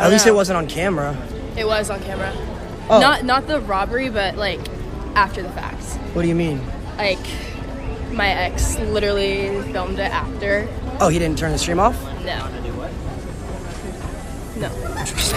At least it wasn't on camera. It was on camera. Oh. Not the robbery, but like after the fact. What do you mean? Like my ex literally filmed it after. Oh, he didn't turn the stream off? No. No.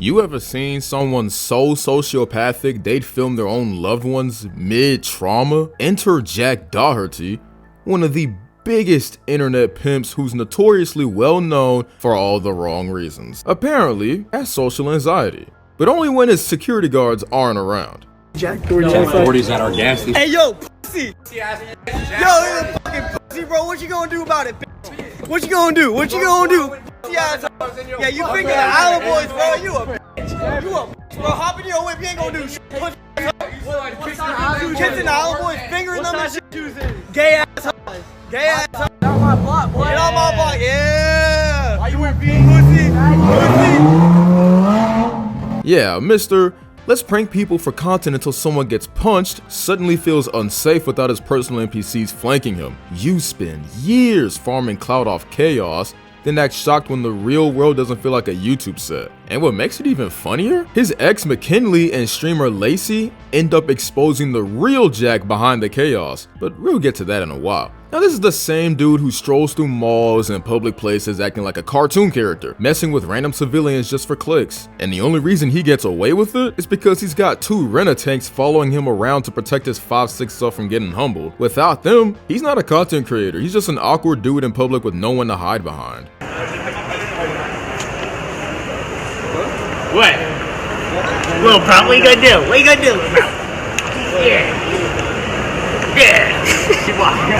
You ever seen someone so sociopathic they'd film their own loved ones mid-trauma? Enter Jack Doherty, one of the biggest internet pimps who's notoriously well known for all the wrong reasons. Apparently, has social anxiety, but only when his security guards aren't around. Jack Doherty's at our gas station. Hey, yo, pussy! Yo, you're a fucking pussy, bro. What you gonna do about it, bitch? What you gonna do? What you gonna do? Yeah, you finger the Island Boys, bro. You a bitch. You a bitch, bro. Hop in your whip. You ain't gonna do shit. Kids in the Island Boys fingering them and shit. Gay ass. Gay ass. Get on my block, boy. Get on my block. Yeah. Why you wearing pussy? Yeah, Mr. Let's prank people for content until someone gets punched, suddenly feels unsafe without his personal NPCs flanking him. You spend years farming clout off chaos, then act shocked when the real world doesn't feel like a YouTube set. And what makes it even funnier? His ex Mckinley and streamer Lacey end up exposing the real Jack behind the chaos, but we'll get to that in a while. Now this is the same dude who strolls through malls and public places acting like a cartoon character, messing with random civilians just for clicks. And the only reason he gets away with it is because he's got 2 Rena-tanks following him around to protect his 5'6" self from getting humbled. Without them, he's not a content creator, he's just an awkward dude in public with no one to hide behind. What? Little bro, what you gonna do? What you gonna do, bro? Yeah. Yeah.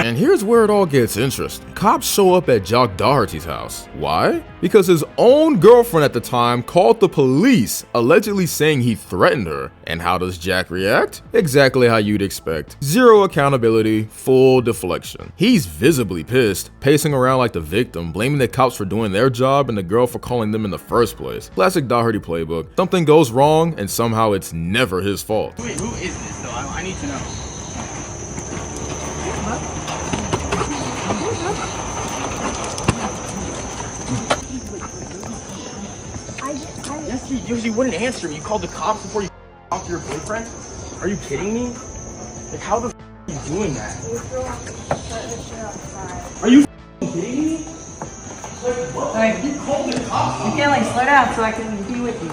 And here's where it all gets interesting. Cops show up at Jack Doherty's house. Why? Because his own girlfriend at the time called the police, allegedly saying he threatened her. And how does Jack react? Exactly how you'd expect. Zero accountability, full deflection. He's visibly pissed, pacing around like the victim, blaming the cops for doing their job and the girl for calling them in the first place. Classic Doherty playbook. Something goes wrong and somehow it's never his fault. Wait, who is this though? I need to know. Yes, you wouldn't answer me. You called the cops before you off your boyfriend? Are you kidding me? Like, how the are you doing that? Are you kidding me? Like, what? Like, you called the cops? You can't, like, slow down so I can be with you.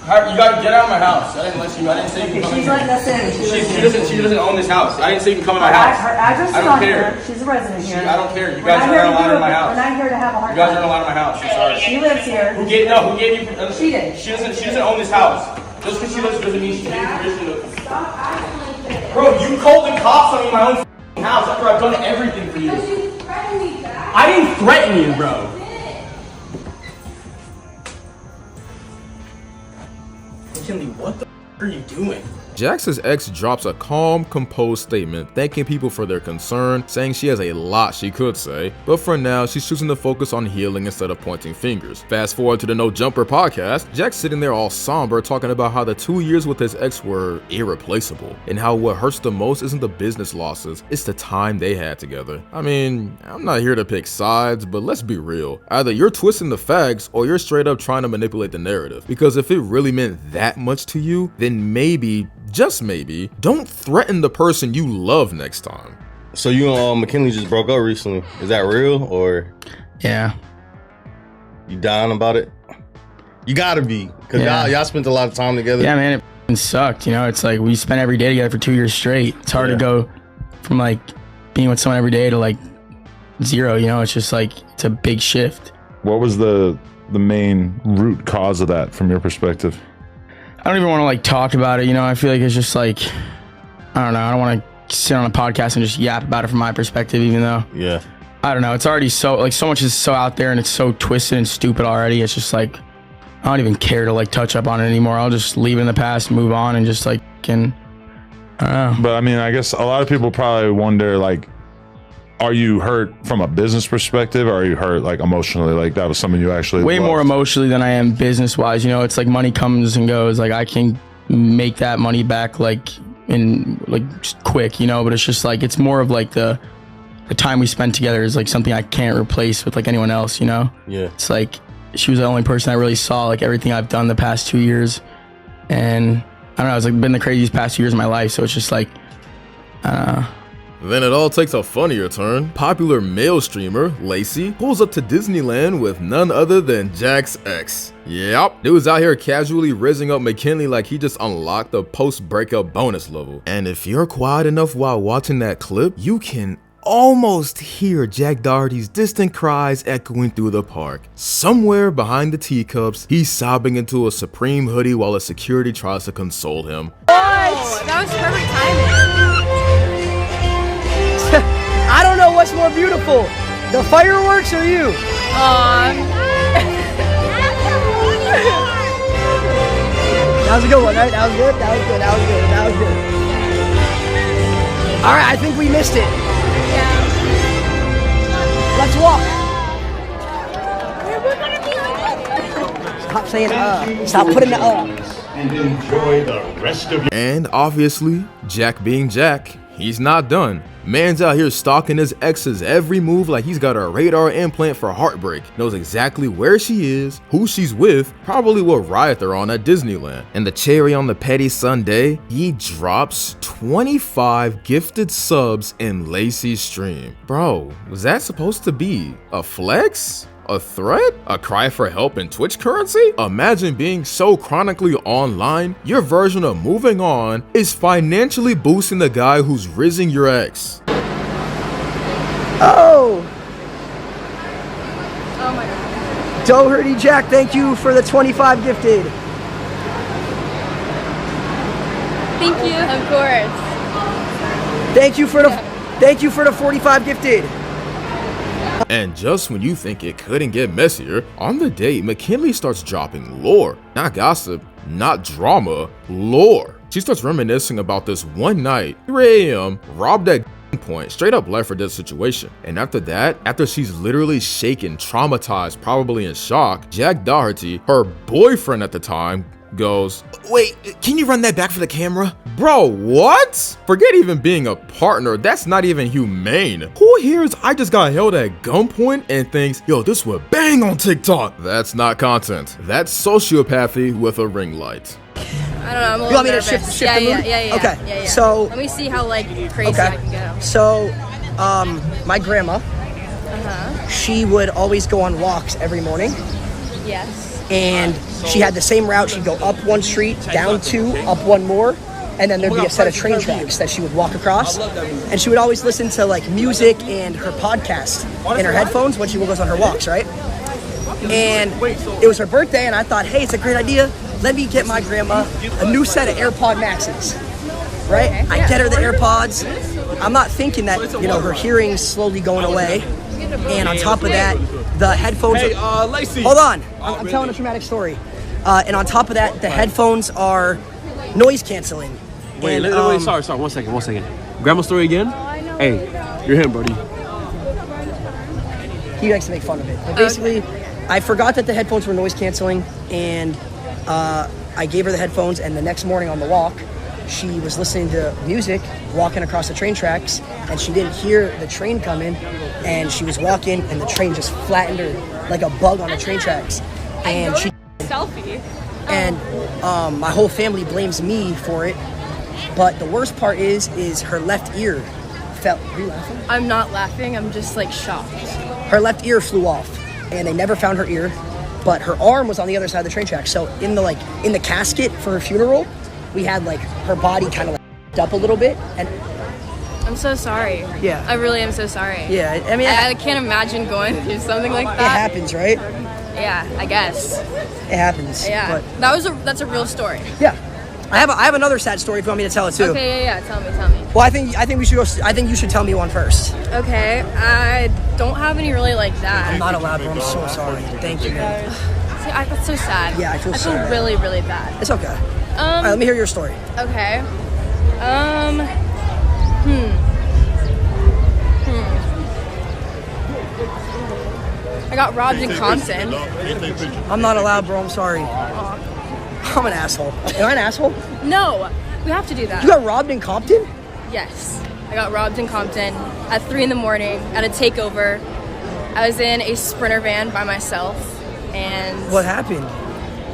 You gotta get out of my house. I didn't say you can come in. She's letting us in. She doesn't own this house. I didn't say you can come in my house. Her address is I don't on care. here. She's a resident here. I don't care. You guys aren't allowed in my house. We're not here to have a hard You guys time. aren't allowed in my house. I'm sorry. She lives here. Who gave you? She did. She doesn't own this house. Just because she lives doesn't mean she gave you permission to. Stop acting like this. Bro, you called the cops on me in my own house after I've done everything for you. Because you threatened me back. I didn't threaten you, bro. Mckinley, what the are you doing? Jax's ex drops a calm, composed statement thanking people for their concern, saying she has a lot she could say, but for now she's choosing to focus on healing instead of pointing fingers. Fast forward to the No Jumper podcast, Jack's sitting there all somber talking about how the 2 years with his ex were irreplaceable, and how what hurts the most isn't the business losses, it's the time they had together. I mean, I'm not here to pick sides, but let's be real. Either you're twisting the facts or you're straight up trying to manipulate the narrative, because if it really meant that much to you, then maybe, just maybe, don't threaten the person you love next time. So you and McKinley just broke up recently. Is that real or? Yeah. You down about it? You gotta be, cause y'all spent a lot of time together. Yeah, man, it f***ing sucked. You know, it's like we spent every day together for 2 years straight. It's hard to go from like being with someone every day to like 0. You know, it's just like it's a big shift. What was the main root cause of that from your perspective? I don't even want to like talk about it. You know, I feel like it's just like, I don't know. I don't want to sit on a podcast and just yap about it from my perspective, even though, I don't know. It's already so much is so out there and it's so twisted and stupid already. It's just like, I don't even care to like touch up on it anymore. I'll just leave it in the past and move on and just like, I don't know. But I mean, I guess a lot of people probably wonder like, are you hurt from a business perspective or are you hurt like emotionally? Like that was something you actually way loved? More emotionally than I am business wise. You know, it's like money comes and goes. Like I can make that money back like in like just quick, you know, but it's just like, it's more of like the time we spent together is like something I can't replace with like anyone else, you know? Yeah. It's like, she was the only person that really saw like everything I've done the past 2 years, and I don't know, it's like been the craziest past 2 years of my life. So it's just like, Then it all takes a funnier turn. Popular male streamer, Lacey, pulls up to Disneyland with none other than Jack's ex. Yep, dude's out here casually rizzing up Mckinley like he just unlocked the post-breakup bonus level. And if you're quiet enough while watching that clip, you can almost hear Jack Doherty's distant cries echoing through the park. Somewhere behind the teacups, he's sobbing into a Supreme hoodie while a security tries to console him. Oh, that was perfect timing. I don't know what's more beautiful, the fireworks or you. That was a good one, right? That was good. That was good. That was good. That was good. All right, I think we missed it. Yeah. Let's walk. Stop saying Stop putting the And enjoy the rest of your. And obviously, Jack being Jack, he's not done. Man's out here stalking his ex's every move like he's got a radar implant for heartbreak. Knows exactly where she is, who she's with, probably what riot they're on at Disneyland. And the cherry on the petty sundae, he drops 25 gifted subs in Lacey's stream. Bro, was that supposed to be a flex? A threat? A cry for help in Twitch currency? Imagine being so chronically online, your version of moving on is financially boosting the guy who's rizzing your ex. Oh, Oh my god. Doherty Jack, thank you for the 25 gifted. Thank you. Of course. Thank you for the 45 gifted. And just when you think it couldn't get messier, on the date, Mckinley starts dropping lore. Not gossip, not drama, lore. She starts reminiscing about this one night, 3 a.m., robbed at point, straight up life or death situation. And after that, after she's literally shaken, traumatized, probably in shock, Jack Doherty, her boyfriend at the time, goes, "Wait, can you run that back for the camera?" Bro, what? Forget even being a partner, that's not even humane. Who hears I just got held at gunpoint and thinks, yo, this would bang on TikTok? That's not content. That's sociopathy with a ring light. I don't know. I'm a little You want me to nervous. shift yeah, the yeah, mood? yeah, yeah. Okay, Yeah, yeah. so- let me see how like crazy I can go. So, my grandma, she would always go on walks every morning, Yes. and she had the same route. She'd go up one street, down two, up one more, and then there'd be a set of train tracks that she would walk across. And she would always listen to like music and her podcast in her headphones when she goes on her walks, right? And it was her birthday, and I thought, hey, it's a great idea. Let me get my grandma a new set of AirPod Maxes, right? Okay. I get her the AirPods. I'm not thinking that, you know, her hearing's slowly going away. And on top of that, the headphones. Hey, Lacey. Hold on, I'm telling a traumatic story. And on top of that, the headphones are noise canceling. Wait, And, wait, sorry, 1 second. Grandma story again? Hey, you're him, buddy. He likes to make fun of it. But basically, I forgot that the headphones were noise canceling, and I gave her the headphones, and the next morning on the walk, she was listening to music, walking across the train tracks, and she didn't hear the train coming, and she was walking, and the train just flattened her like a bug on the train tracks. And she Selfie. and my whole family blames me for it. But the worst part is her left ear fell. Are you laughing? I'm not laughing. I'm just like shocked. Her left ear flew off, and they never found her ear. But her arm was on the other side of the train track. So in the casket for her funeral, we had like her body kind of like up a little bit. And I'm so sorry. Yeah. I really am so sorry. yeah, I mean, I can't imagine going through something like it that. happens, right? Yeah, I guess. It happens. Yeah. But That's a real story. yeah, I have another sad story if you want me to tell it too. Okay, yeah. Tell me. Well, I think we should go. I think you should tell me one first. Okay, I don't have any really like I'm that. not allowed, bro. I'm so sorry. Thank you, man. See, that's so sad. Yeah, I feel so bad. really, really bad. It's okay. All right, let me hear your story. Okay. I got robbed in Compton. I'm not allowed, bro. I'm sorry. I'm an asshole. Am I an asshole? No, we have to do that. You got robbed in Compton? Yes. I got robbed in Compton at 3 in the morning at a takeover. I was in a Sprinter van by myself. And What happened?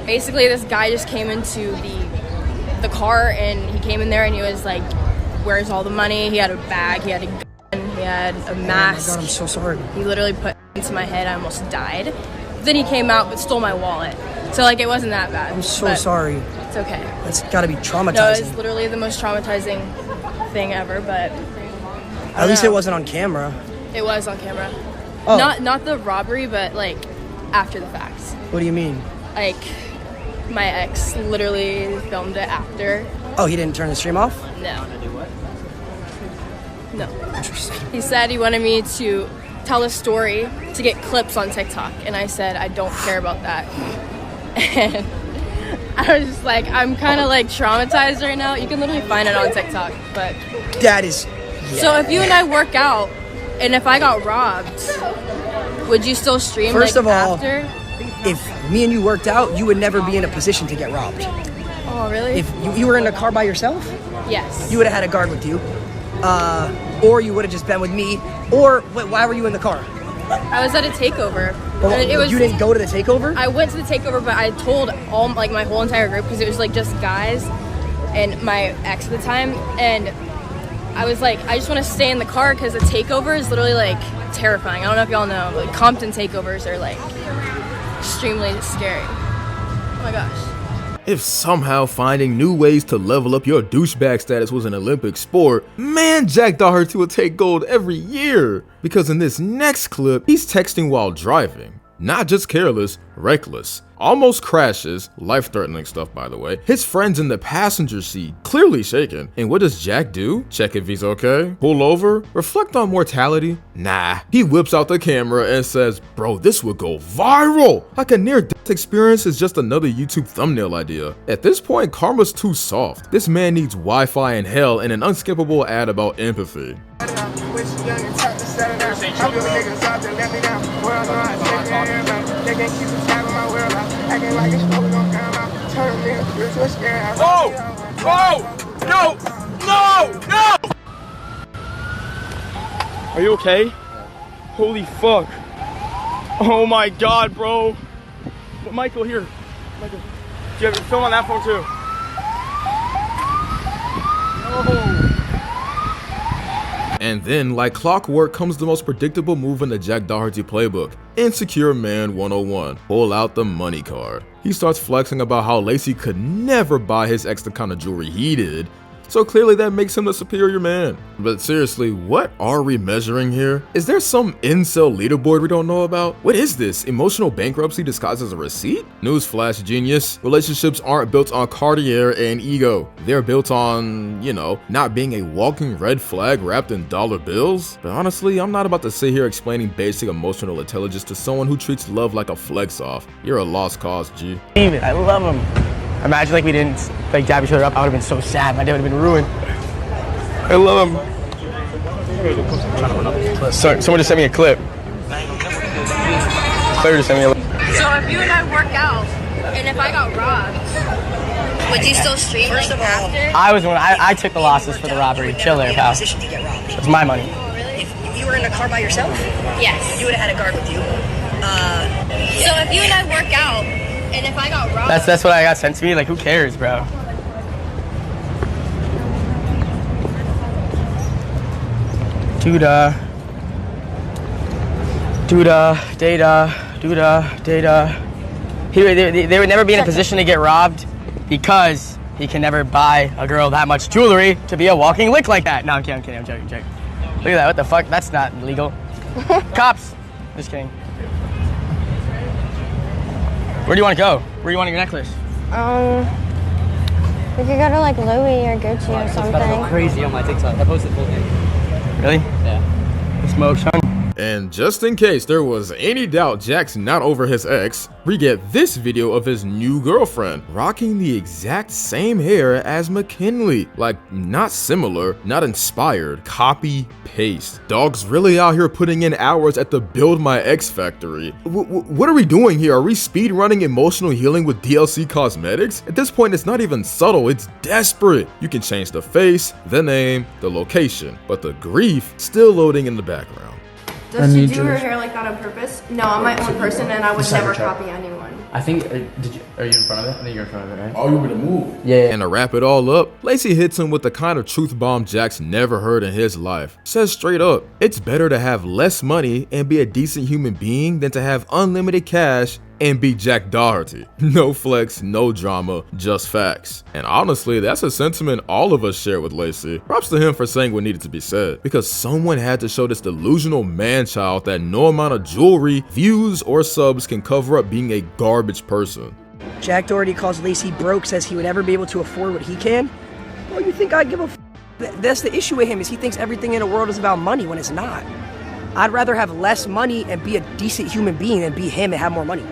basically this guy just came into the car, and he came in there and he was like, where's all the money? He had a bag, he had a gun, he had a mask. Oh my God, I'm so sorry. He literally put it into my head. I almost died. Then he came out but stole my wallet. So like it wasn't that bad. I'm so sorry. It's okay. That's gotta be traumatizing. No, it's literally the most traumatizing thing ever, but At least it wasn't on camera. it was on camera. Oh. Not the robbery, but like after the fact. What do you mean? Like my ex literally filmed it after. Oh, he didn't turn the stream off? No. No. He said he wanted me to tell a story to get clips on TikTok, and I said I don't care about that. And I was just like, I'm kind of like traumatized right now. You can literally find it on TikTok, but that is. Yeah. So if you and I work out, and if I got robbed, would you still stream? First like, of all, after? If me and you worked out, you would never be in a position to get robbed. Oh, really? If you were in a car by yourself, yes, you would have had a guard with you, or you would have just been with me. Or why were you in the car? I was at a takeover. Well, And it was, you didn't go to the takeover? I went to the takeover, but I told all like my whole entire group because it was like just guys and my ex at the time, and I was like, I just want to stay in the car because the takeover is literally like terrifying. I don't know if y'all know, like Compton takeovers are like extremely scary. Oh my gosh. If somehow finding new ways to level up your douchebag status was an Olympic sport, man, Jack Doherty would take gold every year. Because in this next clip, he's texting while driving. Not just careless, reckless. Almost crashes, life-threatening stuff by the way. His friend's in the passenger seat, clearly shaken. And what does Jack do? Check if he's okay? Pull over? Reflect on mortality? Nah. He whips out the camera and says, bro, this would go viral! Like a near-death experience is just another YouTube thumbnail idea. At this point, karma's too soft. This man needs Wi-Fi in hell and an unskippable ad about empathy. Oh! Oh! No! No! No! Are you okay? Holy fuck. Oh my god, bro. Michael, here. Michael, do you have film on that phone too? No. And then, like clockwork, comes the most predictable move in the Jack Doherty playbook. Insecure Man 101. Pull out the money card. He starts flexing about how Lacey could never buy his ex the kind of jewelry he did. So clearly that makes him the superior man. But seriously, what are we measuring here? Is there some incel leaderboard we don't know about? What is this? Emotional bankruptcy disguised as a receipt? Newsflash, genius. Relationships aren't built on Cartier and ego. They're built on, you know, not being a walking red flag wrapped in dollar bills. But honestly, I'm not about to sit here explaining basic emotional intelligence to someone who treats love like a flex off. You're a lost cause, G. David, I love him. Imagine like we didn't like dab each other up. I would have been so sad. My day would have been ruined. I love him. Sorry, someone just sent me a clip. Claire just sent me a clip. So if you and I work out, and if I got robbed, would you still stream like after? I took the losses for the robbery. Chill there, pal. It's my money. If you were in a car by yourself, Yes. you would have had a guard with you. So if you and I work out, and if I got robbed, That's what I got sent to me. Like, who cares, bro? Data. They would never be in a position to get robbed because he can never buy a girl that much jewelry to be a walking lick like that. No, I'm kidding, I'm joking. Look at that, what the fuck? That's not legal. Cops. Just kidding. Where do you want to go? Where do you want your necklace? We could go to like Louis or Gucci or something. That's crazy on my TikTok. I posted full thing. Really? Yeah. Smoke, son. And just in case there was any doubt Jack's not over his ex, we get this video of his new girlfriend rocking the exact same hair as Mckinley. Like, not similar, not inspired, copy paste. Dog's really out here putting in hours at the Build My Ex factory. What are we doing here? Are we speed running emotional healing with DLC cosmetics? At this point, it's not even subtle, it's desperate. You can change the face, the name, the location, but the grief still loading in the background. Does she do her hair like that on purpose? No, I'm my own person and I would never copy anyone. I think, are you in front of it? I think you're in front of it, right? Oh, you better move. Yeah. And to wrap it all up, Lacey hits him with the kind of truth bomb Jack's never heard in his life. Says straight up, it's better to have less money and be a decent human being than to have unlimited cash and be Jack Doherty. No flex, no drama, just facts. And honestly, that's a sentiment all of us share with Lacey. Props to him for saying what needed to be said, because someone had to show this delusional man-child that no amount of jewelry, views, or subs can cover up being a garbage person. Jack Doherty calls Lacey broke, says he would never be able to afford what he can. Well, you think I'd give a f? That's the issue with him, is he thinks everything in the world is about money when it's not. I'd rather have less money and be a decent human being than be him and have more money.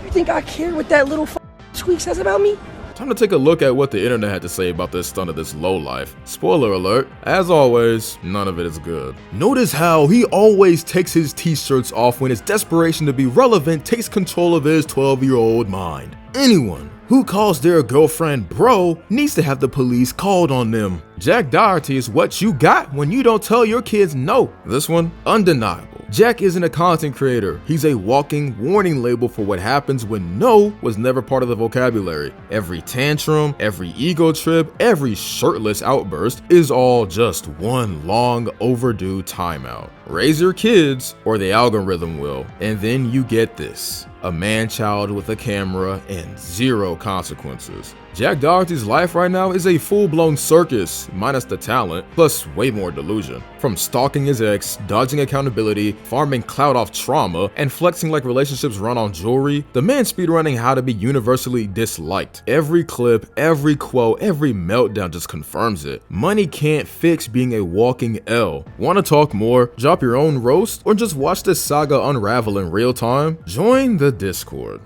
You think I care what that little squeak says about me? Time to take a look at what the internet had to say about this stunt of this lowlife. Spoiler alert, as always, none of it is good. Notice how he always takes his t-shirts off when his desperation to be relevant takes control of his 12-year-old mind. Anyone who calls their girlfriend bro needs to have the police called on them. Jack Doherty is what you got when you don't tell your kids no. This one, undeniable. Jack isn't a content creator. He's a walking warning label for what happens when no was never part of the vocabulary. Every tantrum, every ego trip, every shirtless outburst is all just one long overdue timeout. Raise your kids or the algorithm will, and then you get this. A man-child with a camera and zero consequences. Jack Doherty's life right now is a full-blown circus, minus the talent, plus way more delusion. From stalking his ex, dodging accountability, farming clout off trauma, and flexing like relationships run on jewelry, the man speedrunning how to be universally disliked. Every clip, every quote, every meltdown just confirms it. Money can't fix being a walking L. Want to talk more? Drop your own roast? Or just watch this saga unravel in real time? Join the Discord.